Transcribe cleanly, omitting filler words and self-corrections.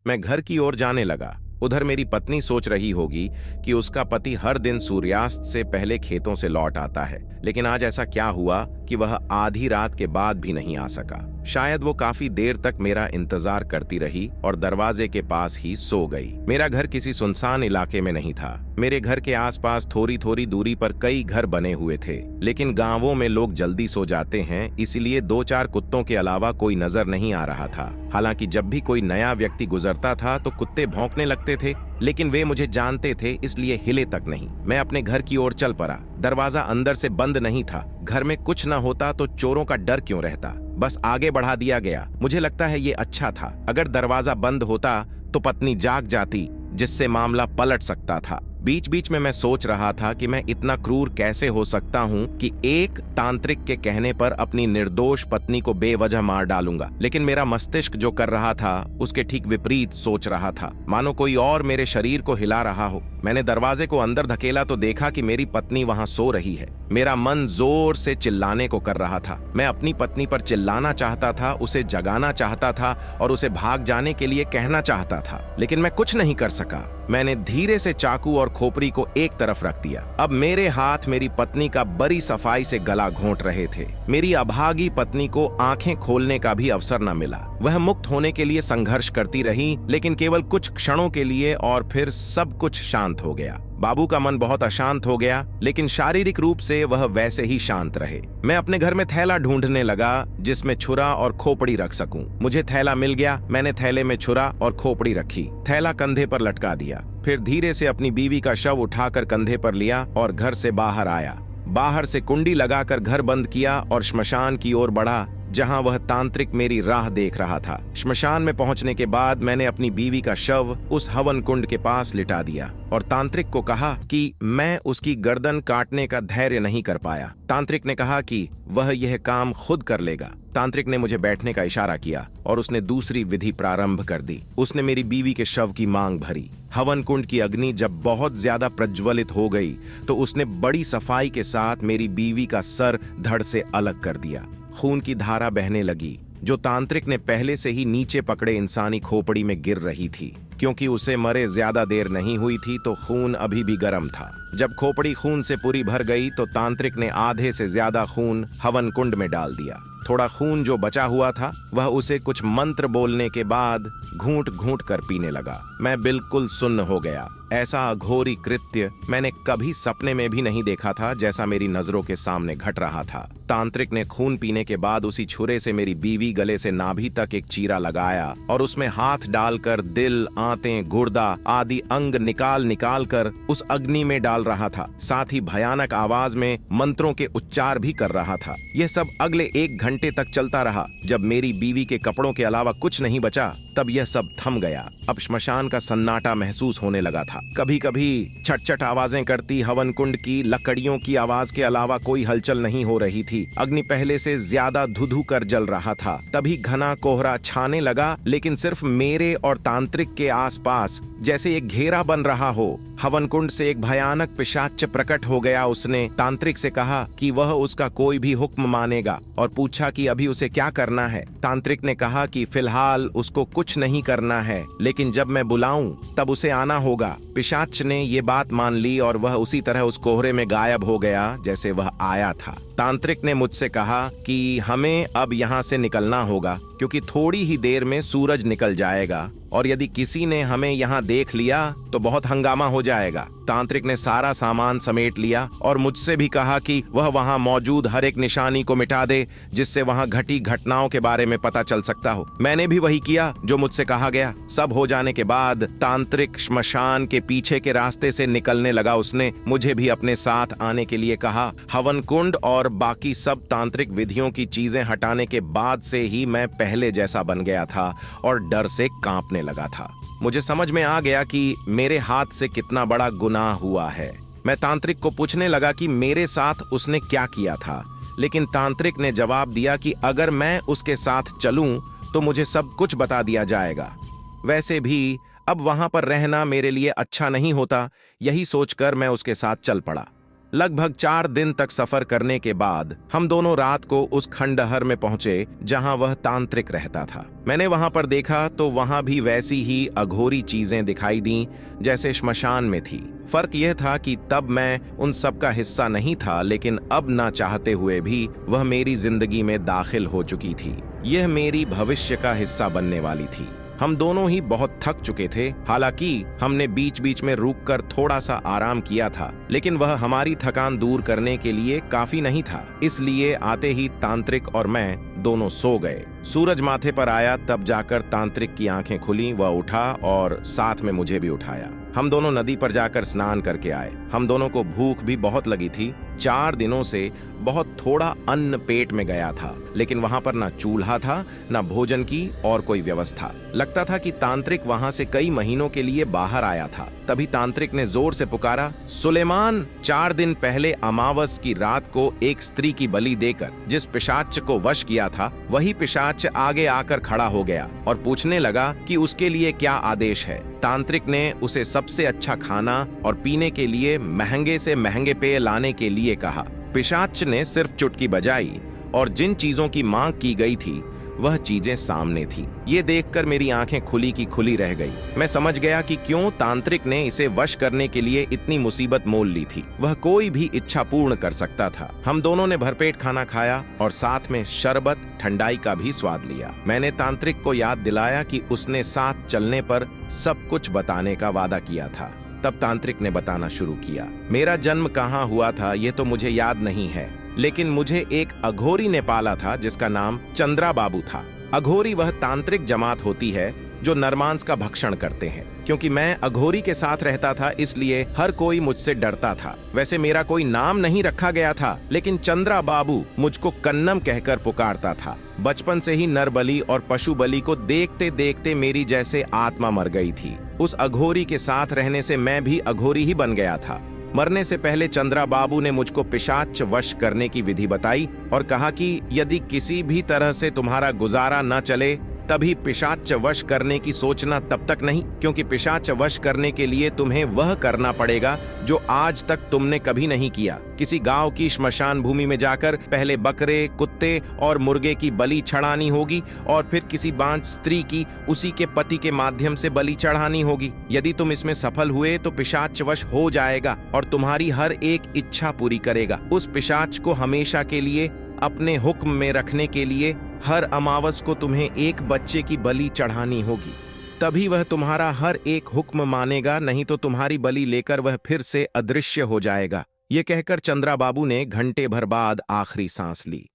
मैं घर की ओर जाने लगा। उधर मेरी पत्नी सोच रही होगी कि उसका पति हर दिन सूर्यास्त से पहले खेतों से लौट आता है, लेकिन आज ऐसा क्या हुआ कि वह आधी रात के बाद भी नहीं आ सका। शायद वो काफी देर तक मेरा इंतजार करती रही और दरवाजे के पास ही सो गई। मेरा घर किसी सुनसान इलाके में नहीं था। मेरे घर के आसपास थोड़ी थोड़ी दूरी पर कई घर बने हुए थे, लेकिन गांवों में लोग जल्दी सो जाते हैं, इसीलिए 2-4 कुत्तों के अलावा कोई नजर नहीं आ रहा था। हालांकि जब भी कोई नया व्यक्ति गुजरता था तो कुत्ते भौंकने लगते थे, लेकिन वे मुझे जानते थे, इसलिए हिले तक नहीं। मैं अपने घर की ओर चल पड़ा। दरवाजा अंदर से बंद नहीं था। घर में कुछ न होता तो चोरों का डर क्यों रहता, बस आगे बढ़ा दिया गया। मुझे लगता है ये अच्छा था। अगर दरवाजा बंद होता तो पत्नी जाग जाती, जिससे मामला पलट सकता था। बीच बीच में मैं सोच रहा था कि मैं इतना क्रूर कैसे हो सकता हूँ कि एक तांत्रिक के कहने पर अपनी निर्दोष पत्नी को बेवजह मार डालूंगा। लेकिन मेरा मस्तिष्क जो कर रहा था उसके ठीक विपरीत सोच रहा था, मानो कोई और मेरे शरीर को हिला रहा हो। मैंने दरवाजे को अंदर धकेला तो देखा कि मेरी पत्नी वहां सो रही है। मेरा मन जोर से चिल्लाने को कर रहा था। मैं अपनी पत्नी पर चिल्लाना चाहता था, उसे जगाना चाहता था और उसे भाग जाने के लिए कहना चाहता था, लेकिन मैं कुछ नहीं कर सका। मैंने धीरे से चाकू और खोपड़ी को एक तरफ रख दिया। अब मेरे हाथ मेरी पत्नी का बड़ी सफाई से गला घोंट रहे थे। मेरी अभागी पत्नी को आंखें खोलने का भी अवसर न मिला। वह मुक्त होने के लिए संघर्ष करती रही, लेकिन केवल कुछ क्षणों के लिए, और फिर सब कुछ शांत हो गया। बाबू का मन बहुत अशांत हो गया, लेकिन शारीरिक रूप से वह वैसे ही शांत रहे। मैं अपने घर में थैला ढूंढने लगा जिसमें छुरा और खोपड़ी रख सकूं। मुझे थैला मिल गया। मैंने थैले में छुरा और खोपड़ी रखी, थैला कंधे पर लटका दिया। फिर धीरे से अपनी बीवी का शव उठाकर कंधे पर लिया और घर से बाहर आया। बाहर से कुंडी लगाकर घर बंद किया और श्मशान की ओर बढ़ा, जहां वह तांत्रिक मेरी राह देख रहा था। श्मशान में पहुंचने के बाद मैंने अपनी बीवी का शव उस हवन कुंड के पास लिटा दिया और तांत्रिक को कहा कि मैं उसकी गर्दन काटने का धैर्य नहीं कर पाया। तांत्रिक ने कहा कि वह यह काम खुद कर लेगा। तांत्रिक ने मुझे बैठने का इशारा किया और उसने दूसरी विधि प्रारंभ कर दी। उसने मेरी बीवी के शव की मांग भरी। हवन कुंड की अग्नि जब बहुत ज्यादा प्रज्वलित हो गई तो उसने बड़ी सफाई के साथ मेरी बीवी का सर धड़ से अलग कर दिया। खून की धारा बहने लगी, जो तांत्रिक ने पहले से ही नीचे पकड़े इंसानी खोपड़ी में गिर रही थी। क्योंकि उसे मरे ज्यादा देर नहीं हुई थी तो खून अभी भी गर्म था। जब खोपड़ी खून से पूरी भर गई तो तांत्रिक ने आधे से ज्यादा खून हवन कुंड में डाल दिया। थोड़ा खून जो बचा हुआ था वह उसे कुछ मंत्र बोलने के बाद घूंट घूंट कर पीने लगा। मैं बिल्कुल सुन्न हो गया। ऐसा अघोरी कृत्य मैंने कभी सपने में भी नहीं देखा था, जैसा मेरी नजरों के सामने घट रहा था। तांत्रिक ने खून पीने के बाद उसी छुरे से मेरी बीवी गले से नाभि तक एक चीरा लगाया और उसमें हाथ डालकर दिल, आंतें, गुर्दा आदि अंग निकाल निकाल कर उस अग्नि में डाल रहा था। साथ ही भयानक आवाज में मंत्रों के उच्चार भी कर रहा था। यह सब अगले 1 घंटे तक चलता रहा। जब मेरी बीवी के कपड़ों के अलावा कुछ नहीं बचा तब यह सब थम गया। अब श्मशान का सन्नाटा महसूस होने लगा था। कभी कभी छट-छट आवाजें करती हवन कुंड की लकड़ियों की आवाज के अलावा कोई हलचल नहीं हो रही थी। अग्नि पहले से ज्यादा धुधु कर जल रहा था। तभी घना कोहरा छाने लगा, लेकिन सिर्फ मेरे और तांत्रिक के आसपास जैसे एक घेरा बन रहा हो। हवन कुंड से एक भयानक पिशाच प्रकट हो गया। उसने तांत्रिक से कहा कि वह उसका कोई भी हुक्म मानेगा और पूछा कि अभी उसे क्या करना है। तांत्रिक ने कहा कि फिलहाल उसको कुछ नहीं करना है, लेकिन जब मैं बुलाऊं तब उसे आना होगा। पिशाच ने ये बात मान ली और वह उसी तरह उस कोहरे में गायब हो गया जैसे वह आया था। तांत्रिक ने मुझसे कहा कि हमें अब यहाँ से निकलना होगा, क्योंकि थोड़ी ही देर में सूरज निकल जाएगा और यदि किसी ने हमें यहाँ देख लिया तो बहुत हंगामा हो जाएगा। तांत्रिक ने सारा सामान समेट लिया और मुझसे भी कहा कि वह वहाँ मौजूद हर एक निशानी को मिटा दे जिससे वहाँ घटी घटनाओं के बारे में पता चल सकता हो। मैंने भी वही किया जो मुझसे कहा गया। सब हो जाने के बाद तांत्रिक श्मशान के पीछे के रास्ते से निकलने लगा। उसने मुझे भी अपने साथ आने के लिए कहा। हवन कुंड और बाकी सब तांत्रिक विधियों की चीजें हटाने के बाद से ही मैं पहले जैसा बन गया था और डर से कांपने लगा था। मुझे समझ में आ गया कि मेरे हाथ से कितना बड़ा गुनाह हुआ है। मैं तांत्रिक को पूछने लगा कि मेरे साथ उसने क्या किया था, लेकिन तांत्रिक ने जवाब दिया कि अगर मैं उसके साथ चलूं तो मुझे सब कुछ बता दिया जाएगा। वैसे भी अब वहां पर रहना मेरे लिए अच्छा नहीं होता। यही सोचकर मैं उसके साथ चल पड़ा। लगभग 4 दिन तक सफर करने के बाद हम दोनों रात को उस खंडहर में पहुंचे जहां वह तांत्रिक रहता था। मैंने वहां पर देखा तो वहां भी वैसी ही अघोरी चीजें दिखाई दी जैसे श्मशान में थी। फर्क यह था कि तब मैं उन सब का हिस्सा नहीं था, लेकिन अब ना चाहते हुए भी वह मेरी जिंदगी में दाखिल हो चुकी थी। यह मेरी भविष्य का हिस्सा बनने वाली थी। हम दोनों ही बहुत थक चुके थे। हालांकि हमने बीच बीच में रुककर थोड़ा सा आराम किया था, लेकिन वह हमारी थकान दूर करने के लिए काफी नहीं था। इसलिए आते ही तांत्रिक और मैं दोनों सो गए। सूरज माथे पर आया तब जाकर तांत्रिक की आंखें खुली। वह उठा और साथ में मुझे भी उठाया। हम दोनों नदी पर जाकर स्नान करके आए। हम दोनों को भूख भी बहुत लगी थी। 4 दिनों से बहुत थोड़ा अन्न पेट में गया था, लेकिन वहां पर ना चूल्हा था, ना भोजन की और कोई व्यवस्था। लगता था कि तांत्रिक वहां से कई महीनों के लिए बाहर आया था। तभी तांत्रिक ने जोर से पुकारा, सुलेमान! 4 दिन पहले अमावस की रात को एक स्त्री की बलि देकर जिस पिशाच को वश किया था, वही पिशाच आगे आकर खड़ा हो गया और पूछने लगा कि उसके लिए क्या आदेश है। तांत्रिक ने उसे सबसे अच्छा खाना और पीने के लिए महंगे से महंगे पेय लाने के लिए कहा। पिशाच ने सिर्फ चुटकी बजाई और जिन चीजों की मांग की गई थी वह चीजें सामने थी। ये देखकर मेरी आंखें खुली की खुली रह गई। मैं समझ गया कि क्यों तांत्रिक ने इसे वश करने के लिए इतनी मुसीबत मोल ली थी। वह कोई भी इच्छा पूर्ण कर सकता था। हम दोनों ने भरपेट खाना खाया और साथ में शरबत ठंडाई का भी स्वाद लिया। मैंने तांत्रिक को याद दिलाया कि उसने साथ चलने पर सब कुछ बताने का वादा किया था। तब तांत्रिक ने बताना शुरू किया। मेरा जन्म कहाँ हुआ था ये तो मुझे याद नहीं है, लेकिन मुझे एक अघोरी ने पाला था जिसका नाम चंद्रा बाबू था। अघोरी वह तांत्रिक जमात होती है जो नरमांस का भक्षण करते हैं। क्योंकि मैं अघोरी के साथ रहता था इसलिए हर कोई मुझसे डरता था। वैसे मेरा कोई नाम नहीं रखा गया था, लेकिन चंद्रा बाबू मुझको कन्नम कहकर पुकारता था। बचपन से ही नर बलि और पशु बलि को देखते देखते मेरी जैसे आत्मा मर गई थी। उस अघोरी के साथ रहने से मैं भी अघोरी ही बन गया था। मरने से पहले चंद्रा बाबू ने मुझको पिशाच वश करने की विधि बताई और कहा कि यदि किसी भी तरह से तुम्हारा गुजारा न चले तभी पिशाच वश करने की सोचना तब तक नहीं, क्योंकि पिशाच वश करने के लिए तुम्हें वह करना पड़ेगा जो आज तक तुमने कभी नहीं किया। किसी गांव की श्मशान भूमि में जाकर पहले बकरे, कुत्ते और मुर्गे की बलि चढ़ानी होगी और फिर किसी बांझ स्त्री की उसी के पति के माध्यम से बलि चढ़ानी होगी। यदि तुम इसमें सफल हुए तो पिशाच वश हो जाएगा और तुम्हारी हर एक इच्छा पूरी करेगा। उस पिशाच को हमेशा के लिए अपने हुक्म में रखने के लिए हर अमावस को तुम्हें एक बच्चे की बलि चढ़ानी होगी। तभी वह तुम्हारा हर एक हुक्म मानेगा, नहीं तो तुम्हारी बलि लेकर वह फिर से अदृश्य हो जाएगा। ये कहकर चंद्रा बाबू ने घंटे भर बाद आखिरी सांस ली।